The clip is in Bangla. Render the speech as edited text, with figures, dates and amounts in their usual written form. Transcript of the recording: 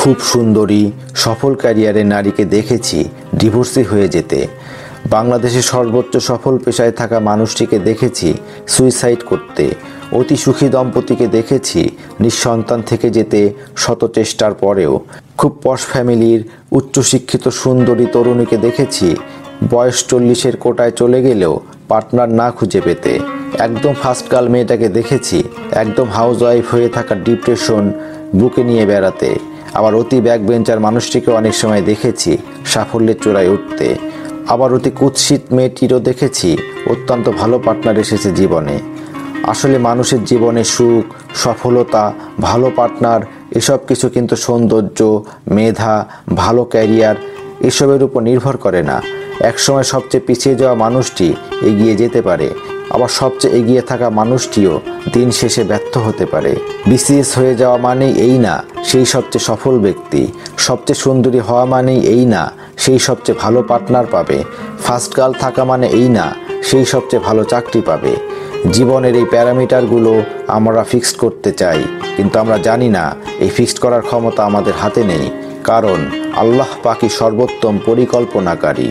খুব সুন্দরী সফল ক্যারিয়ারে নারীকে দেখেছি ডিভোর্সি হয়ে যেতে। বাংলাদেশের সর্বোচ্চ সফল পেশায় থাকা মানুষটিকে দেখেছি সুইসাইড করতে। অতি সুখী দম্পতিকে দেখেছি নিঃসন্তান থেকে যেতে শত চেষ্টার পরেও। খুব পশ ফ্যামিলির উচ্চশিক্ষিত সুন্দরী তরুণীকে দেখেছি বয়স 40-এর কোটায় চলে গেলেও পার্টনার না খুঁজে পেতে। একদম ফার্স্ট গার্ল মেয়েটাকে দেখেছি একদম হাউসওয়াইফ হয়ে থাকা ডিপ্রেশন বুকে নিয়ে বেড়াতে। আবার অতি ব্যাকবেঞ্চার মানুষটিকে অনেক সময় দেখেছি সাফল্যের চূড়ায় উঠতে। আবার অতি কুৎসিত মেয়েটিরও দেখেছি অত্যন্ত ভালো পার্টনার এসেছে জীবনে। আসলে মানুষের জীবনে সুখ, সফলতা, ভালো পার্টনার এসব কিছু কিন্তু সৌন্দর্য, মেধা, ভালো ক্যারিয়ার এসবের উপর নির্ভর করে না। একসময় সবচেয়ে পিছিয়ে যাওয়া মানুষটি এগিয়ে যেতে পারে, আবার সবচেয়ে এগিয়ে থাকা মানুষটিও দিন শেষে ব্যর্থ হতে পারে। বিসিএস হয়ে যাওয়া মানেই এই না সেই সবচেয়ে সফল ব্যক্তি। সবচেয়ে সুন্দরী হওয়া মানেই এই না সেই সবচেয়ে ভালো পার্টনার পাবে। ফার্স্ট গার্ল থাকা মানে এই না সেই সবচেয়ে ভালো চাকরি পাবে। জীবনের এই প্যারামিটারগুলো আমরা ফিক্সড করতে চাই, কিন্তু আমরা জানি না এই ফিক্সড করার ক্ষমতা আমাদের হাতে নেই, কারণ আল্লাহ পাকই সর্বোত্তম পরিকল্পনাকারী।